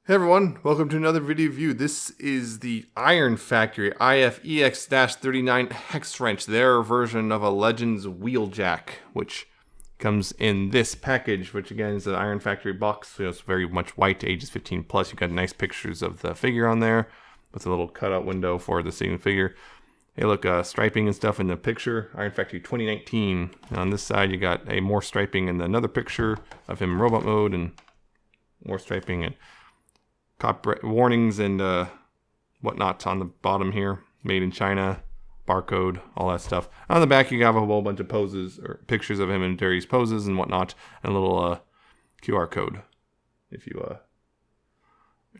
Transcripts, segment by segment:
Hey everyone, welcome to another video review. This is the Iron Factory IF EX-39 Hexwrench, their version of a Legends Wheeljack, which comes in this package, which again is an Iron Factory box. So it's very much white, ages 15 plus. You've got nice pictures of the figure on there with a little cutout window for the same figure. Hey, look, striping and stuff in the picture. Iron Factory 2019. And on this side, you got a more striping in another picture of him in robot mode and more striping and copyright warnings and whatnot on the bottom here. Made in China, barcode, all that stuff. On the back, you have a whole bunch of poses or pictures of him in various poses and whatnot, and a little QR code if you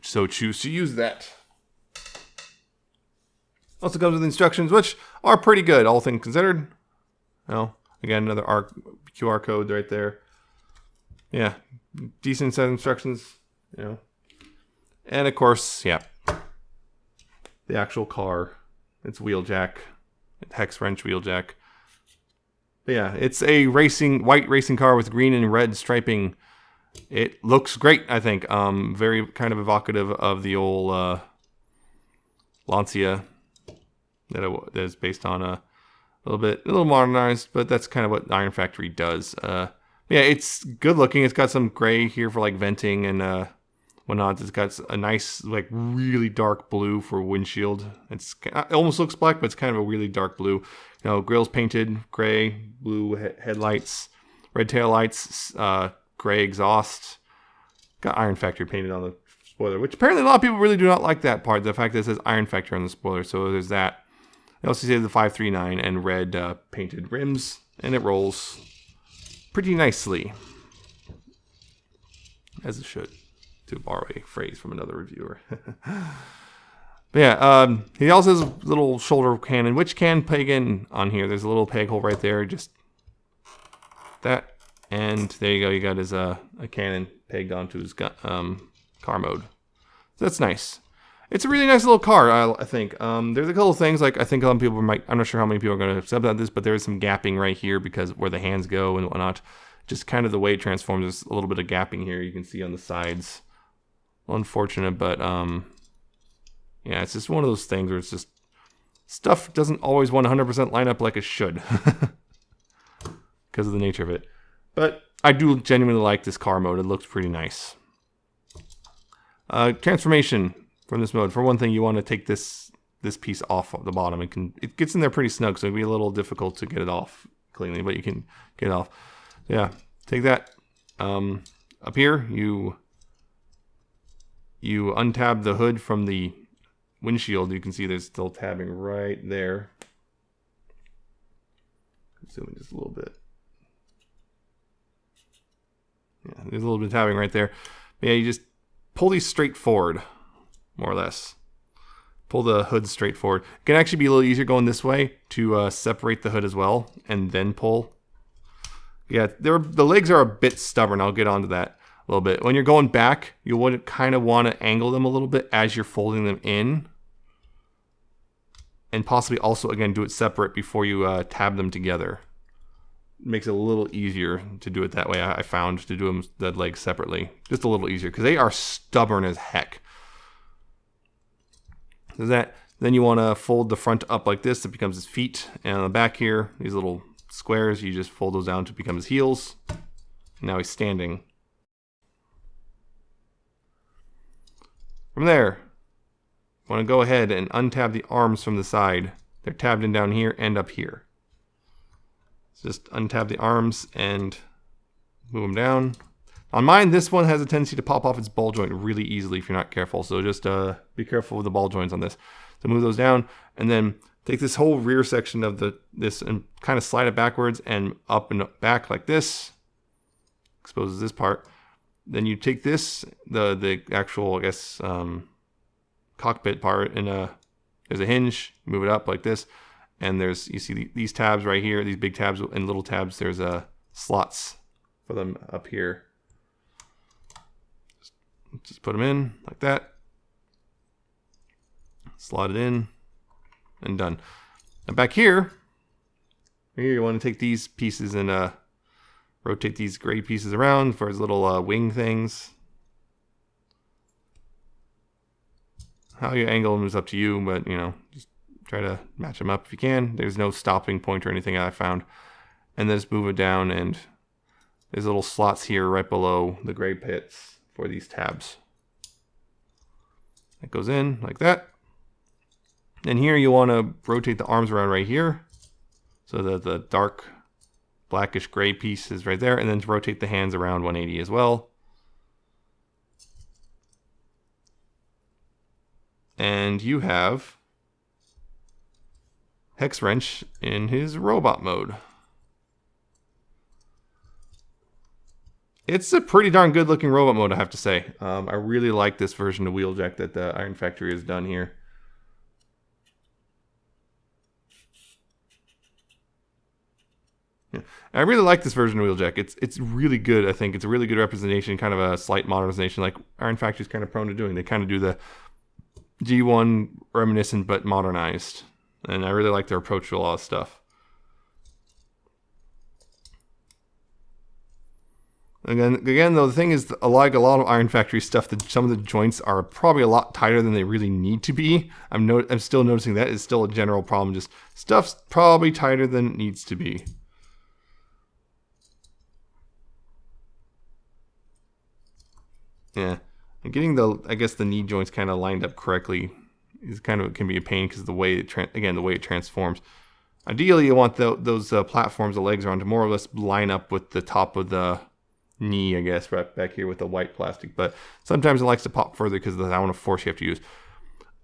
so choose to use that. Also comes with instructions, which are pretty good, all things considered. Well, again, another QR code right there. Yeah, decent set of instructions, you know. And of course, yeah, the actual car. It's Wheeljack, Hexwrench Wheeljack. But yeah, it's a white racing car with green and red striping. It looks great, I think. Very kind of evocative of the old Lancia that is based on a little modernized, but that's kind of what Iron Factory does. Yeah, it's good looking. It's got some gray here for like venting and whatnot. It's got a nice, like, really dark blue for windshield. It almost looks black, but it's kind of a really dark blue. You know, grill's painted gray, blue headlights, red taillights, gray exhaust. Got Iron Factory painted on the spoiler, which apparently a lot of people really do not like that part. The fact that it says Iron Factory on the spoiler, so there's that. They also say the 539 and red painted rims, and it rolls pretty nicely, as it should, to borrow a phrase from another reviewer. But yeah, he also has a little shoulder cannon, which can peg in on here. There's a little peg hole right there, just that. And there you go, you got his a cannon pegged onto his car mode. So that's nice. It's a really nice little car, I think. There's a couple of things, like I think a lot of people might, I'm not sure how many people are going to sub on this, but there's some gapping right here because where the hands go and whatnot. Just kind of the way it transforms, there's a little bit of gapping here you can see on the sides. Unfortunate, but yeah, it's just one of those things where it's just stuff doesn't always 100% line up like it should because of the nature of it. But I do genuinely like this car mode. It looks pretty nice. Transformation from this mode. For one thing, you want to take this piece off of the bottom. It gets in there pretty snug, so it'll be a little difficult to get it off cleanly, but you can get it off. So yeah, take that. Up here, you untab the hood from the windshield. You can see there's still tabbing right there. Zoom in just a little bit. Yeah, there's a little bit of tabbing right there. But yeah, you just pull these straight forward, more or less. Pull the hood straight forward. It can actually be a little easier going this way to separate the hood as well, and then pull. Yeah, the legs are a bit stubborn. I'll get onto that a little bit. When you're going back, you would kind of want to angle them a little bit as you're folding them in. And possibly also, again, do it separate before you tab them together. It makes it a little easier to do it that way, I found, to do them the legs separately. Just a little easier, because they are stubborn as heck. So then you want to fold the front up like this. It becomes his feet. And on the back here, these little squares, you just fold those down to become his heels. And now he's standing. From there, you want to go ahead and untab the arms from the side. They're tabbed in down here and up here. So just untab the arms and move them down. On mine, this one has a tendency to pop off its ball joint really easily if you're not careful. So just be careful with the ball joints on this. So move those down, and then take this whole rear section of this and kind of slide it backwards and up and back like this. Exposes this part. Then you take this, the actual, I guess, cockpit part, and there's a hinge. Move it up like this, and you see these tabs right here, these big tabs and little tabs. There's slots for them up here. Just put them in like that. Slot it in, and done. And back here you want to take these pieces and rotate these gray pieces around for his little wing things. How you angle them is up to you, but you know, just try to match them up if you can. There's no stopping point or anything I found. And then just move it down, and there's little slots here right below the gray pits for these tabs. It goes in like that. And here you want to rotate the arms around right here so that the dark blackish gray piece is right there, and then to rotate the hands around 180 as well. And you have Hexwrench in his robot mode. It's a pretty darn good looking robot mode, I have to say. I really like this version of Wheeljack that the Iron Factory has done here. Yeah. I really like this version of Wheeljack. It's really good, I think. It's a really good representation, kind of a slight modernization like Iron Factory is kind of prone to doing. They kind of do the G1 reminiscent but modernized. And I really like their approach to a lot of stuff. Again, though, the thing is, like a lot of Iron Factory stuff, that some of the joints are probably a lot tighter than they really need to be. I'm still noticing that is still a general problem. Just stuff's probably tighter than it needs to be. Yeah, and getting I guess the knee joints kind of lined up correctly is can be a pain because the way it transforms. Ideally, you want those platforms the legs are on to more or less line up with the top of the knee, I guess, right back here with the white plastic. But sometimes it likes to pop further because of the amount of force you have to use.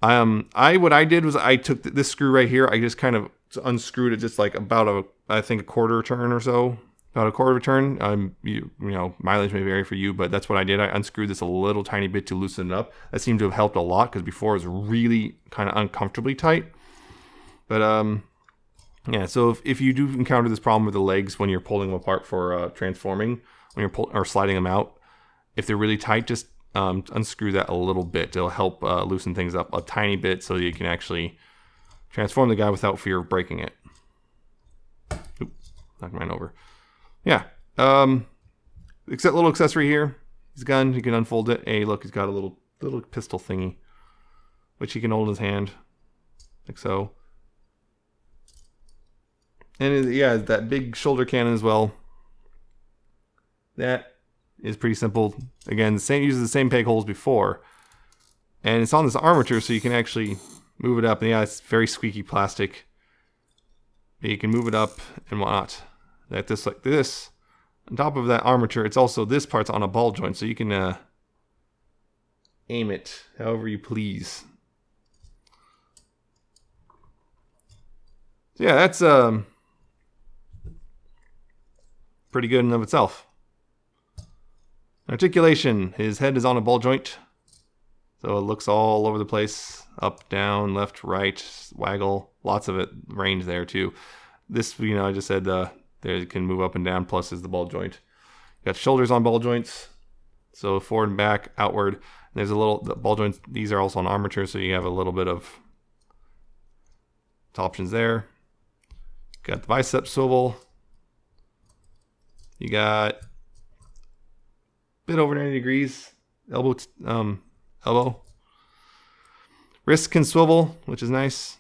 What I did was I took this screw right here. I just kind of unscrewed it just like about I think a quarter turn or so. About a quarter of a turn. You know, mileage may vary for you, but that's what I did. I unscrewed this a little tiny bit to loosen it up. That seemed to have helped a lot because before it was really kind of uncomfortably tight. But yeah. So if you do encounter this problem with the legs when you're pulling them apart for transforming, when you're sliding them out, if they're really tight, just unscrew that a little bit. It'll help loosen things up a tiny bit so you can actually transform the guy without fear of breaking it. Oop, knocked mine over. Yeah. Little accessory here. His gun, you can unfold it. Hey, look, he's got a little pistol thingy, which he can hold in his hand, like so. And yeah, that big shoulder cannon as well. That is pretty simple. Again, uses the same peg holes before, and it's on this armature, so you can actually move it up. And yeah, it's very squeaky plastic. But you can move it up and whatnot. Like this. On top of that armature, it's also this part's on a ball joint, so you can aim it however you please. So yeah, that's pretty good in and of itself. Articulation. His head is on a ball joint, so it looks all over the place. Up, down, left, right, waggle. Lots of it range there too. This, you know, I just said there it can move up and down. Plus is the ball joint. Got shoulders on ball joints, so forward and back, outward. There's a little ball joints. These are also on armature, so you have a little bit of options there. Got the bicep swivel. You got a bit over 90 degrees elbow. Wrist can swivel, which is nice.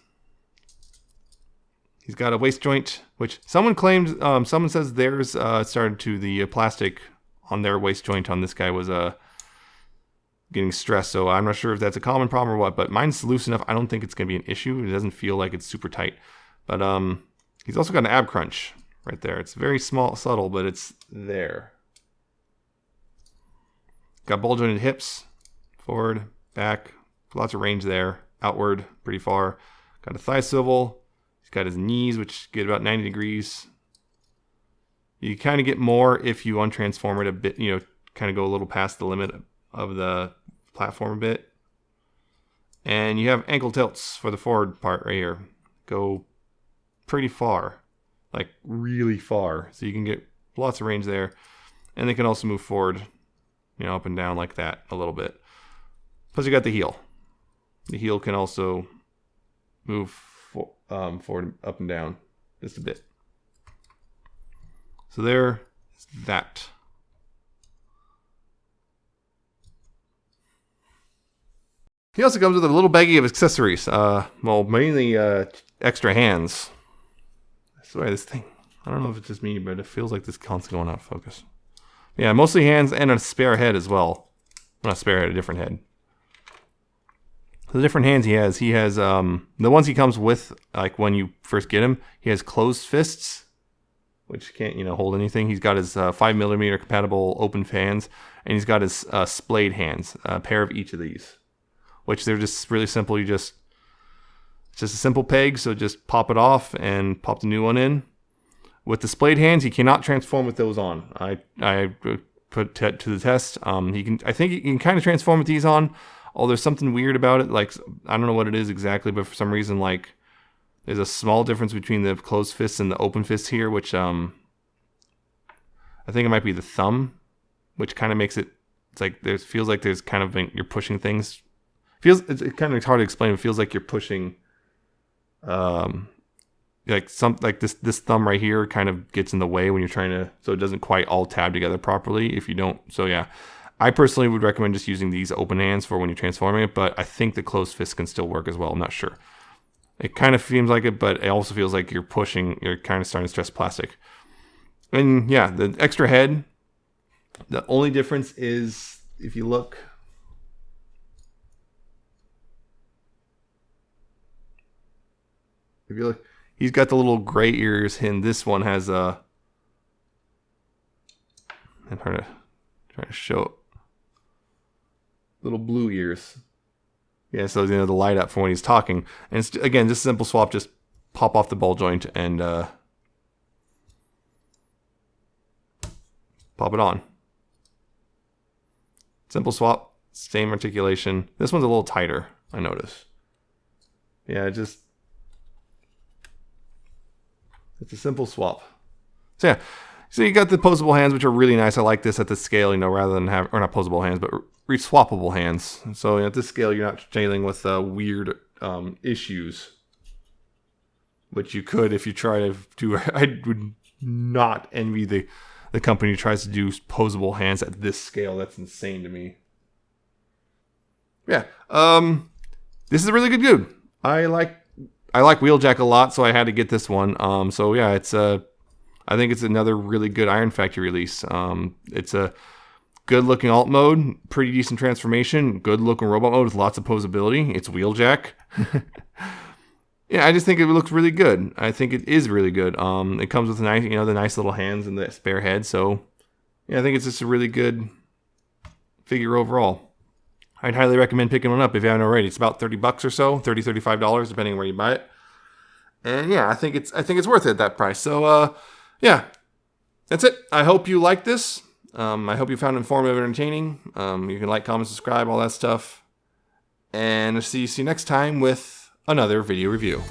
He's got a waist joint, which someone claimed, someone says theirs started to the plastic on their waist joint on this guy was getting stressed. So I'm not sure if that's a common problem or what, but mine's loose enough. I don't think it's going to be an issue. It doesn't feel like it's super tight. But he's also got an ab crunch right there. It's very small, subtle, but it's there. Got ball jointed hips, forward, back, lots of range there. Outward, pretty far. Got a thigh swivel. He's got his knees, which get about 90 degrees. You kind of get more if you untransform it a bit, you know, kind of go a little past the limit of the platform a bit. And you have ankle tilts for the forward part right here. Go pretty far, like really far. So you can get lots of range there. And they can also move forward, you know, up and down like that a little bit. Plus you got the heel. The heel can also move forward, up and down just a bit. So there is that. He also comes with a little baggie of accessories. Well, mainly extra hands. I swear this thing. I don't know if it's just me, but it feels like this constantly going out of focus. Yeah, mostly hands and a spare head as well. Not a spare head, a different head. So the different hands he has the ones he comes with, like when you first get him, he has closed fists, which can't, you know, hold anything. He's got his 5mm compatible open hands, and he's got his splayed hands, a pair of each of these, which they're just really simple. It's just a simple peg, so just pop it off and pop the new one in. With the splayed hands, he cannot transform with those on. I put to the test. I think he can kind of transform with these on. Oh, there's something weird about it. Like, I don't know what it is exactly, but for some reason, like, there's a small difference between the closed fists and the open fists here, which I think it might be the thumb, which kind of makes it. It's like feels like there's kind of you're pushing things. It's kind of hard to explain. It feels like you're pushing. Like this thumb right here kind of gets in the way when you're trying to, so it doesn't quite all tab together properly if you don't. So yeah, I personally would recommend just using these open hands for when you're transforming it, but I think the closed fist can still work as well. I'm not sure. It kind of seems like it, but it also feels like you're kind of starting to stress plastic. And yeah, the extra head, the only difference is if you look, he's got the little gray ears, and this one has I'm trying to show little blue ears. Yeah, so you know the light up for when he's talking. And it's again just a simple swap, just pop off the ball joint and pop it on. Simple swap, same articulation. This one's a little tighter, I notice. Yeah, it's a simple swap. So yeah, so you got the posable hands, which are really nice. I like this at this scale, you know, rather than have, or not posable hands, but swappable hands. So at this scale, you're not dealing with weird issues, which you could if you try to do. I would not envy the company who tries to do posable hands at this scale. That's insane to me. Yeah, this is a really good dude. I like Wheeljack a lot, so I had to get this one. So yeah, I think it's another really good Iron Factory release. It's a good looking alt mode, pretty decent transformation, good looking robot mode with lots of posability. It's Wheeljack. Yeah, I just think it looks really good. I think it is really good. It comes with nice, the nice little hands and the spare head. So yeah, I think it's just a really good figure overall. I'd highly recommend picking one up if you haven't already. It's about $30 or so, $35, depending on where you buy it. And yeah, I think it's worth it at that price. So yeah, that's it. I hope you liked this. I hope you found it informative and entertaining. You can like, comment, subscribe, all that stuff. And I'll see you next time with another video review.